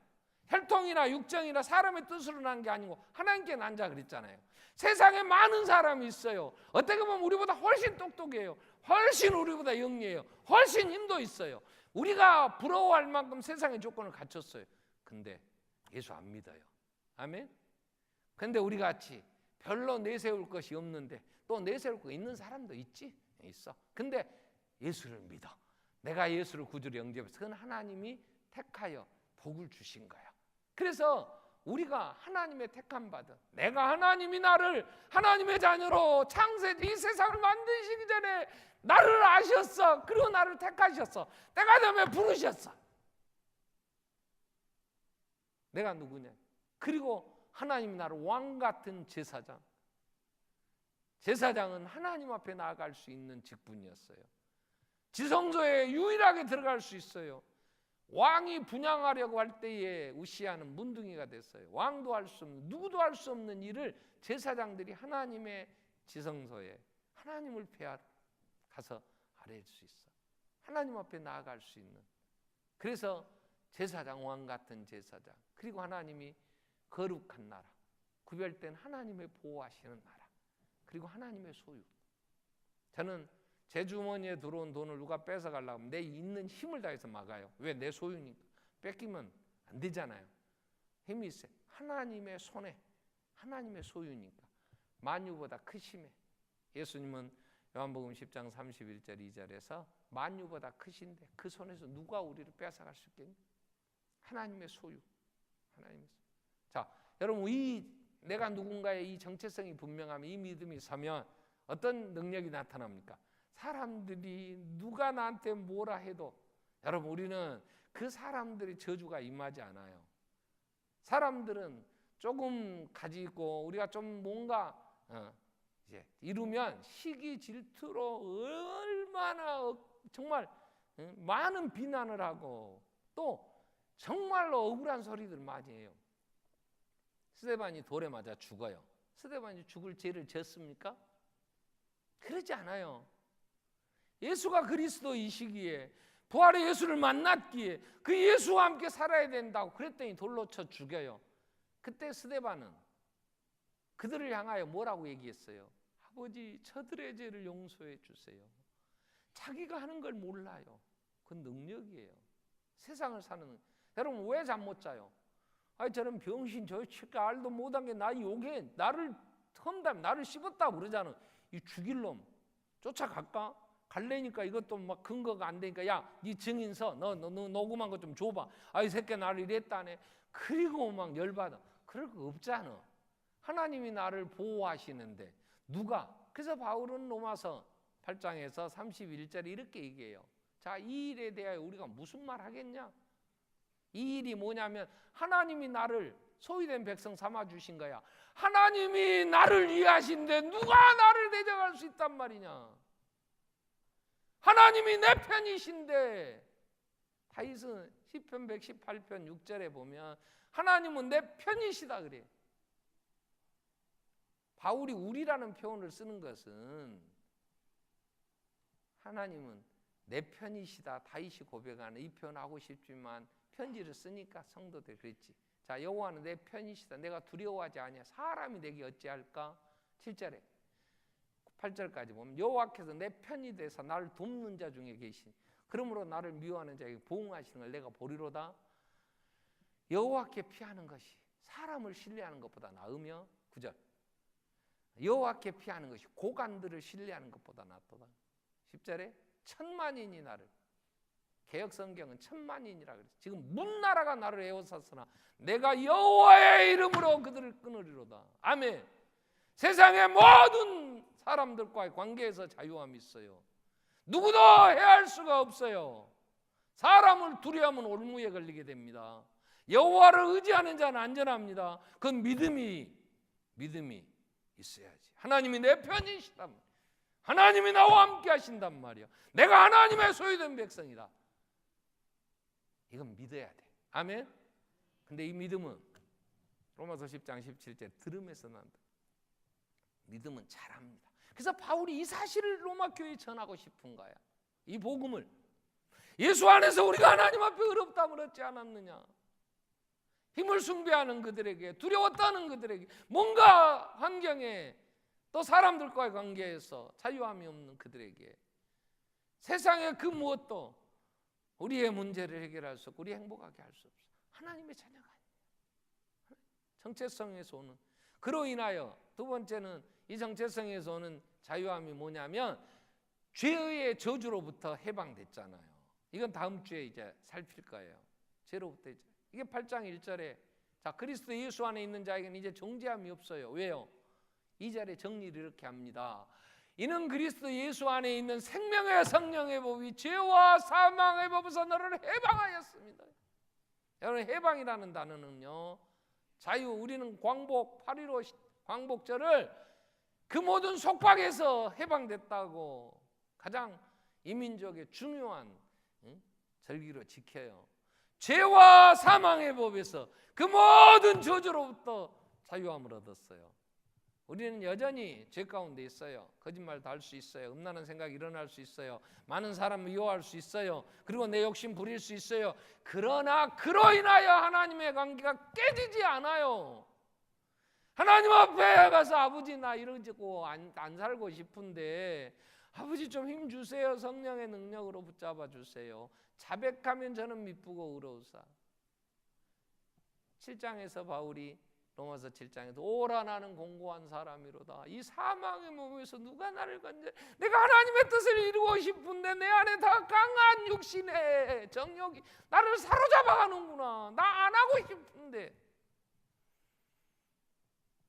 혈통이나 육정이나 사람의 뜻으로 난 게 아니고 하나님께 난 자 그랬잖아요. 세상에 많은 사람이 있어요. 어떻게 보면 우리보다 훨씬 똑똑해요. 훨씬 우리보다 영리해요. 훨씬 힘도 있어요. 우리가 부러워할 만큼 세상의 조건을 갖췄어요. 근데 예수 안 믿어요. 아멘. 근데 우리 같이 별로 내세울 것이 없는데 또 내세울 거 있는 사람도 있어. 근데 예수를 믿어. 내가 예수를 구주로 영접해서 그건 하나님이 택하여 복을 주신 거야. 그래서 우리가 하나님의 택함 받은, 내가 하나님이 나를 하나님의 자녀로 창세 이 세상을 만드시기 전에 나를 아셨어. 그리고 나를 택하셨어. 때가 되면 부르셨어. 내가 누구냐? 그리고 하나님이 나를 왕 같은 제사장. 제사장은 하나님 앞에 나아갈 수 있는 직분이었어요. 지성소에 유일하게 들어갈 수 있어요. 왕이 분향하려고 할 때에 우시아는 문둥이가 됐어요. 왕도 할 수 없는, 누구도 할 수 없는 일을 제사장들이 하나님의 지성소에 하나님을 뵈러 가서 아뢰일 수 있어. 하나님 앞에 나아갈 수 있는. 그래서 제사장, 왕 같은 제사장, 그리고 하나님이 거룩한 나라, 구별된 하나님의 보호하시는 나라, 그리고 하나님의 소유. 저는 제 주머니에 들어온 돈을 누가 뺏어가려고 하면 내 있는 힘을 다해서 막아요. 왜? 내 소유니까. 뺏기면 안 되잖아요. 힘이 있어요. 하나님의 손에, 하나님의 소유니까. 만유보다 크심에. 예수님은 요한복음 10장 31절 2절에서 만유보다 크신데 그 손에서 누가 우리를 뺏어갈 수 있겠니? 하나님의 소유. 하나님의 소유. 자, 여러분, 내가 누군가의 이 정체성이 분명하면, 이 믿음이 서면 어떤 능력이 나타납니까? 사람들이 누가 나한테 뭐라 해도, 여러분, 우리는 그 사람들의 저주가 임하지 않아요. 사람들은 조금 가지고 우리가 좀 뭔가 이제 이루면 시기 질투로 얼마나 정말 많은 비난을 하고 또 정말로 억울한 소리들 많이 해요. 스데반이 돌에 맞아 죽어요. 스데반이 죽을 죄를 졌습니까? 그러지 않아요. 예수가 그리스도이시기에, 부활의 예수를 만났기에 그 예수와 함께 살아야 된다고 그랬더니 돌로 쳐 죽여요. 그때 스데반은 그들을 향하여 뭐라고 얘기했어요? 아버지, 저들의 죄를 용서해 주세요. 자기가 하는 걸 몰라요. 그건 능력이에요. 세상을 사는. 여러분 왜 잠 못 자요? 아니 저런 병신 저 치가 알도 못한 게 나 욕해, 나를 험담, 나를 씹었다 그러잖아. 이 죽일 놈 쫓아갈까? 갈래니까 이것도 막 근거가 안 되니까 야, 네 증인서 너 녹음한 거 좀 줘봐. 아, 이 새끼 나를 이랬다네. 그리고 막 열받아. 그럴 거 없잖아. 하나님이 나를 보호하시는데 누가? 그래서 바울은 로마서 8장에서 31절에 이렇게 얘기해요. 자, 이 일에 대하여 우리가 무슨 말 하겠냐? 이 일이 뭐냐면 하나님이 나를 소유된 백성 삼아 주신 거야. 하나님이 나를 위하신데 누가 나를 대적할 수 있단 말이냐? 하나님이 내 편이신데. 다윗은 시편 118편 6절에 보면 하나님은 내 편이시다 그래. 바울이 우리라는 표현을 쓰는 것은 하나님은 내 편이시다 다윗이 고백하는 이 표현하고 싶지만 편지를 쓰니까 성도들 그랬지. 자, 여호와는 내 편이시다. 내가 두려워하지 아니하. 사람이 내게 어찌할까? 7절에 8절까지 보면 여호와께서 내 편이 돼서 나를 돕는 자 중에 계신. 그러므로 나를 미워하는 자에게 보응하시는 걸 내가 보리로다. 여호와께 피하는 것이 사람을 신뢰하는 것보다 나으며 9절 여호와께 피하는 것이 고관들을 신뢰하는 것보다 낫도다. 10절에 천만인이 나를, 개역성경은 천만인이라 그랬어. 지금 문나라가 나를 에워쌌으나 내가 여호와의 이름으로 그들을 끊으리로다. 아멘. 세상의 모든 사람들과의 관계에서 자유함이 있어요. 누구도 해할 수가 없어요. 사람을 두려워하면 올무에 걸리게 됩니다. 여호와를 의지하는 자는 안전합니다. 그건 믿음이 있어야지. 하나님이 내 편이시단 말이야. 하나님이 나와 함께 하신단 말이야. 내가 하나님의 소유된 백성이다. 이건 믿어야 돼. 아멘. 근데 이 믿음은 로마서 10장 17절 들음에서 난다. 믿음은 잘합니다. 그래서 바울이 이 사실을 로마 교회에 전하고 싶은 거야. 이 복음을. 예수 안에서 우리가 하나님 앞에 의롭다함을 얻지 않았느냐. 힘을 숭배하는 그들에게, 두려워 떠는 그들에게, 뭔가 환경에 또 사람들과의 관계에서 자유함이 없는 그들에게 세상의 그 무엇도 우리의 문제를 해결할 수 없고 우리 행복하게 할 수 없어. 하나님의 자녀가 아니에요. 정체성에서 오는. 그로 인하여 두 번째는 이 정체성에서 오는 자유함이 뭐냐면 죄의 저주로부터 해방됐잖아요. 이건 다음 주에 이제 살필 거예요. 죄로부터 이제. 이게 8장 1절에 자, 그리스도 예수 안에 있는 자에게는 이제 정죄함이 없어요. 왜요? 2절에 정리를 이렇게 합니다. 이는 그리스도 예수 안에 있는 생명의 성령의 법이 죄와 사망의 법에서 너를 해방하였습니다. 여러분, 해방이라는 단어는요, 자유, 우리는 광복 8.15 광복절을 그 모든 속박에서 해방됐다고 가장 이민족의 중요한 절기로 지켜요. 죄와 사망의 법에서 그 모든 저주로부터 자유함을 얻었어요. 우리는 여전히 죄 가운데 있어요. 거짓말도 할 수 있어요. 음란한 생각이 일어날 수 있어요. 많은 사람을 미워할 수 있어요. 그리고 내 욕심 부릴 수 있어요. 그러나 그로 인하여 하나님의 관계가 깨지지 않아요. 하나님 앞에 가서 아버지 나 이러고 안 살고 싶은데 아버지 좀 힘 주세요. 성령의 능력으로 붙잡아 주세요. 자백하면 저는 미쁘고 의로우사. 7장에서 바울이 로마서 7장에서 오라 나는 공고한 사람이로다. 이 사망의 몸에서 누가 나를 건져. 내가 하나님의 뜻을 이루고 싶은데 내 안에 다 강한 육신의 정욕이 나를 사로잡아 가는구나. 나 안 하고 싶은데.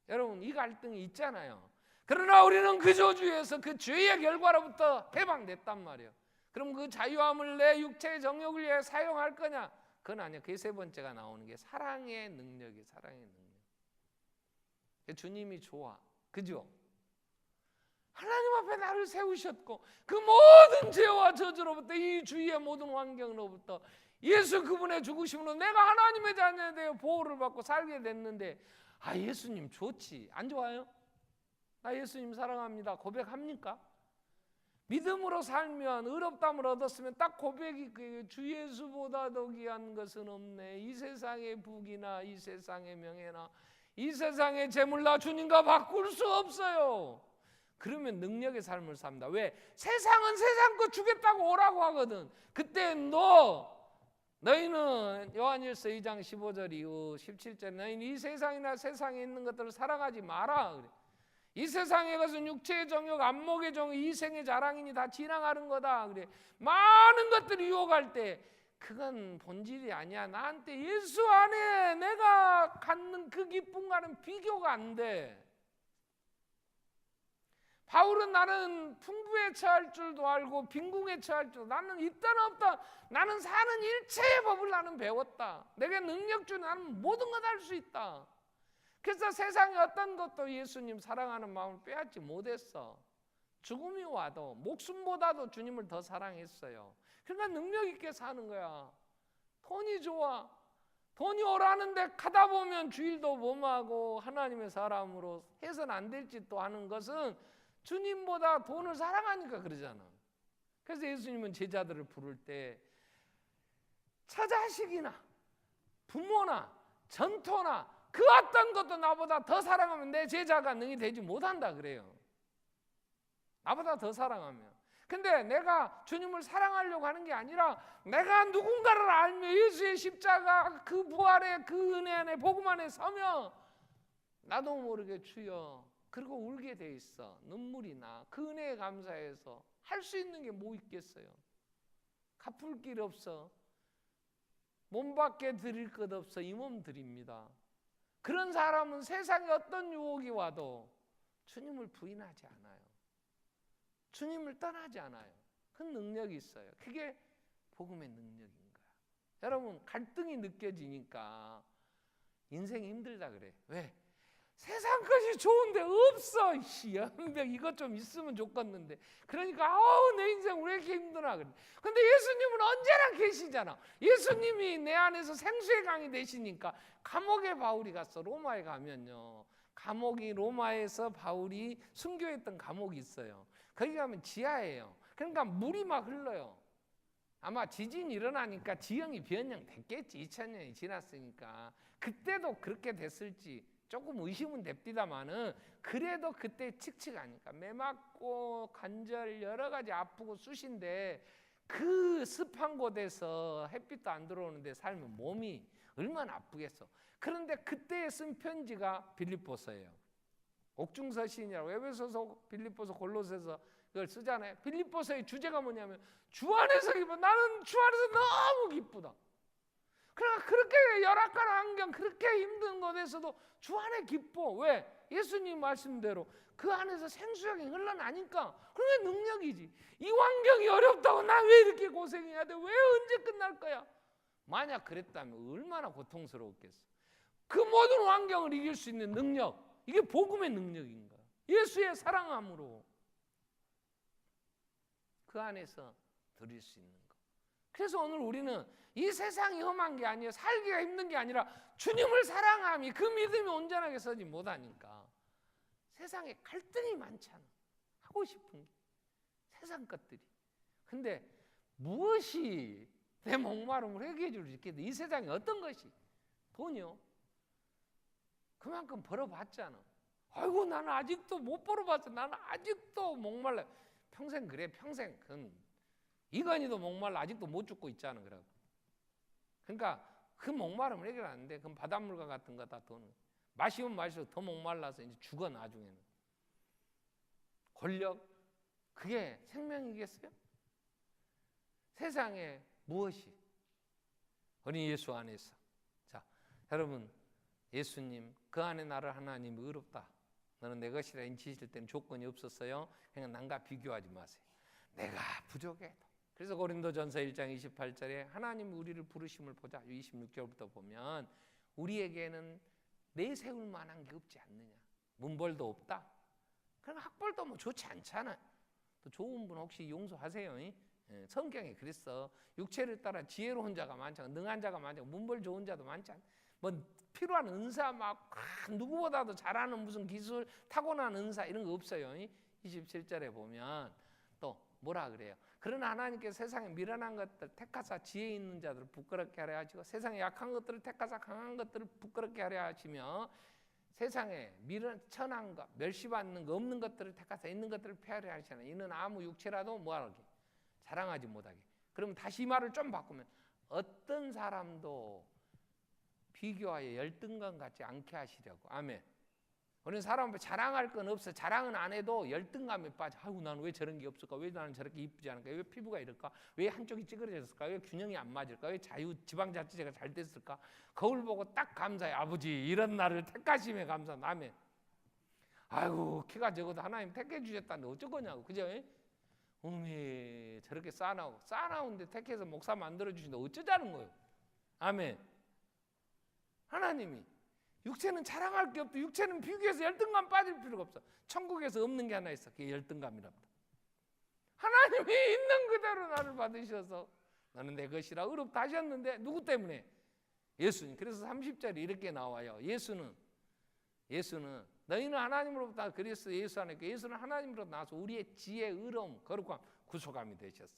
여러분, 이 갈등이 있잖아요. 그러나 우리는 그 저주에서 그 죄의 결과로부터 해방됐단 말이에요. 그럼 그 자유함을 내 육체의 정욕을 위해 사용할 거냐? 그건 아니에요. 그게 세 번째가 나오는 게 사랑의 능력이에요. 사랑의 능력. 주님이 좋아. 그죠? 하나님 앞에 나를 세우셨고 그 모든 죄와 저주로부터 이 주위의 모든 환경으로부터 예수 그분의 죽으심으로 내가 하나님의 자녀에 대해 보호를 받고 살게 됐는데 아, 예수님 좋지. 안 좋아요? 나 예수님 사랑합니다. 고백합니까? 믿음으로 살면 의롭다함을 얻었으면 딱 고백이 그 주 예수보다 더 귀한 것은 없네. 이 세상의 부귀나 이 세상의 명예나 이 세상의 재물 나 주님과 바꿀 수 없어요. 그러면 능력의 삶을 삽니다. 왜? 세상은 세상 거 주겠다고 오라고 하거든. 그때 너희는 요한일서 2장 15절 이후 17절 너희는 이 세상이나 세상에 있는 것들을 사랑하지 마라 그래. 이 세상의 것은 육체의 정욕, 안목의 정욕, 이생의 자랑이니 다 지나가는 거다 그래. 많은 것들이 유혹할 때 그건 본질이 아니야. 나한테 예수 안에 내가 갖는 그 기쁨과는 비교가 안 돼. 바울은 나는 풍부에 처할 줄도 알고 빈궁에 처할 줄도, 나는 있다 없다 나는 사는 일체의 법을 나는 배웠다. 내게 능력 주는 나는 모든 것 할 수 있다. 그래서 세상의 어떤 것도 예수님 사랑하는 마음을 빼앗지 못했어. 죽음이 와도 목숨보다도 주님을 더 사랑했어요. 그러니까 능력 있게 사는 거야. 돈이 좋아. 돈이 오라는데 가다 보면 주일도 범하고 하나님의 사람으로 해서는 안 될 짓도 하는 것은 주님보다 돈을 사랑하니까 그러잖아. 그래서 예수님은 제자들을 부를 때 처자식이나 부모나 전토나 그 어떤 것도 나보다 더 사랑하면 내 제자가 능히 되지 못한다 그래요. 나보다 더 사랑하면. 근데 내가 주님을 사랑하려고 하는 게 아니라 내가 누군가를 알며 예수의 십자가 그 부활의 그 은혜 안에 복음 안에 서면 나도 모르게 주여 그리고 울게 돼 있어. 눈물이 나. 그 은혜에 감사해서 할 수 있는 게 뭐 있겠어요. 갚을 길 없어. 몸밖에 드릴 것 없어. 이 몸 드립니다. 그런 사람은 세상에 어떤 유혹이 와도 주님을 부인하지 않아요. 주님을 떠나지 않아요. 그 능력이 있어요. 그게 복음의 능력인 거야. 여러분 갈등이 느껴지니까 인생이 힘들다 그래. 왜? 세상 것이 좋은데 없어. 연백 이것 좀 있으면 좋겠는데. 그러니까 내 인생 왜 이렇게 힘드나 그래. 근데 예수님은 언제나 계시잖아. 예수님이 내 안에서 생수의 강이 되시니까. 감옥에 바울이 갔어. 로마에 가면요. 감옥이 로마에서 바울이 순교했던 감옥이 있어요. 거기 가면 지하예요. 그러니까 물이 막 흘러요. 아마 지진이 일어나니까 지형이 변형됐겠지. 2000년이 지났으니까. 그때도 그렇게 됐을지 조금 의심은 됩디다마는 그래도 그때 칙칙하니까 매맞고 관절 여러 가지 아프고 쑤신데 그 습한 곳에서 햇빛도 안 들어오는데 살면 몸이 얼마나 아프겠어. 그런데 그때 쓴 편지가 빌립보서예요. 옥중서 시인이라고 에베소서, 빌립보서, 골로새서 그걸 쓰잖아요. 빌립보서의 주제가 뭐냐면 주 안에서 기뻐. 나는 주 안에서 너무 기쁘다. 그러니까 그렇게 열악한 환경, 그렇게 힘든 곳에서도 주 안에 기뻐. 왜? 예수님 말씀대로 그 안에서 생수력이 흘러나니까. 그게 능력이지. 이 환경이 어렵다고 나 왜 이렇게 고생해야 돼? 왜 언제 끝날 거야? 만약 그랬다면 얼마나 고통스러웠겠어. 그 모든 환경을 이길 수 있는 능력, 이게 복음의 능력인 거야. 예수의 사랑함으로 그 안에서 드릴 수 있는 거. 그래서 오늘 우리는 이 세상이 험한 게 아니에요. 살기가 힘든 게 아니라 주님을 사랑함이 그 믿음이 온전하게 서지 못하니까 세상에 갈등이 많잖아. 하고 싶은 게 세상 것들이. 근데 무엇이 내 목마름을 해결해 줄 수 있겠다. 이 세상에 어떤 것이? 돈이요. 그만큼 벌어봤잖아. 아이고 나는 아직도 못 벌어봤어. 나는 아직도 목말라. 평생 그래. 평생. 그건 이건희도 목말라 아직도 못 죽고 있잖아. 그러니까 그 목마름을 해결하는데 그건 바닷물과 같은 거다. 돈은 마시면 마실수록 더 목말라서 이제 죽어. 나중에는 권력 그게 생명이겠어요? 세상에 무엇이 어린 예수 안에서. 자 여러분, 예수님 그 안에 나를 하나님이 의롭다 너는 내 것이라 인치실 때는 조건이 없었어요. 그러니까 남과 비교하지 마세요. 내가 부족해도. 그래서 고린도전서 1장 28절에 하나님 우리를 부르심을 보자. 26절부터 보면 우리에게는 내세울 만한 게 없지 않느냐. 문벌도 없다. 그럼 학벌도 뭐 좋지 않잖아. 또 좋은 분 혹시 용서하세요. 성경에 그랬어. 육체를 따라 지혜로운 자가 많잖아. 능한 자가 많잖아. 문벌 좋은 자도 많잖아. 뭐 필요한 은사 막 누구보다도 잘하는 무슨 기술 타고난 은사 이런 거 없어요. 27절에 보면 또 뭐라 그래요? 그러나 하나님께서 세상에 미련한 것들 택하사 지혜 있는 자들을 부끄럽게 하려 하시고 세상에 약한 것들을 택하사 강한 것들을 부끄럽게 하려 하시며 세상에 천한 것, 멸시받는 거, 없는 것들을 택하사 있는 것들을 폐하려 하시나니 이는 아무 육체라도 뭐하게 자랑하지 못하게. 그러면 다시 이 말을 좀 바꾸면 어떤 사람도 비교하여 열등감 갖지 않게 하시려고. 아멘. 우리는 사람 앞에 자랑할 건 없어. 자랑은 안 해도 열등감에 빠져. 아이고 나는 왜 저런 게 없을까? 왜 나는 저렇게 이쁘지 않을까? 왜 피부가 이럴까? 왜 한쪽이 찌그러졌을까? 왜 균형이 안 맞을까? 왜 지방자치제가 잘 됐을까? 거울 보고 딱 감사해. 아버지 이런 나를 택하심에 감사합니다. 아멘. 아이고 키가 적어도 하나님 택해 주셨다는데 어쩌거냐고. 그죠? 어메 저렇게 싸나운데 택해서 목사 만들어 주신데 어쩌자는 거예요. 아멘. 하나님이 육체는 자랑할 게 없고 육체는 비교해서 열등감 빠질 필요가 없어. 천국에서 없는 게 하나 있어. 그게 열등감이랍니다. 하나님이 있는 그대로 나를 받으셔서 너는 내 것이라 의롭다 하셨는데 누구 때문에? 예수님. 그래서 30절에 이렇게 나와요. 예수는 너희는 하나님으로부터 그리스도 예수 안에 있고 예수는 하나님으로부터 나와서 우리의 지혜, 의로움, 거룩함, 구속함이 되셨어.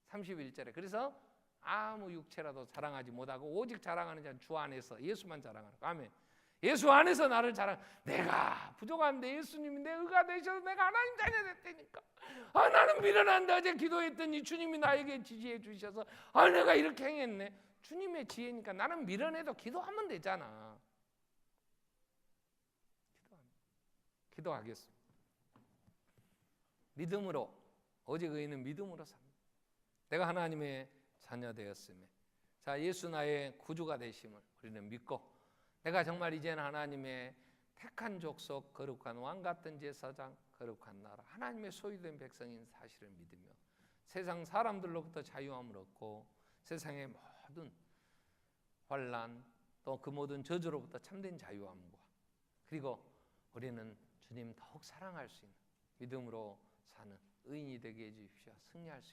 31절에 그래서 아무 육체라도 자랑하지 못하고 오직 자랑하는 자는 주 안에서 예수만 자랑하는 거. 아멘. 예수 안에서 나를 내가 부족한데 예수님이 내 의가 되셔서 내가 하나님 자녀 됐다니까. 나는 미련한데 어제 기도했더니 주님이 나에게 지지해 주셔서 내가 이렇게 행했네. 주님의 지혜니까 나는 미련해도 기도하면 되잖아. 기도하겠습니다. 믿음으로, 오직 의인은 믿음으로 삽니다. 내가 하나님의 자녀 되었음에, 자 예수 나의 구주가 되심을 우리는 믿고, 내가 정말 이제는 하나님의 택한 족속, 거룩한 왕 같은 제사장, 거룩한 나라, 하나님의 소유된 백성인 사실을 믿으며 세상 사람들로부터 자유함을 얻고 세상의 모든 환난 또 그 모든 저주로부터 참된 자유함과, 그리고 우리는 주님 더욱 사랑할 수 있는 믿음으로 사는 의인이 되게 해주십시오. 승리할 수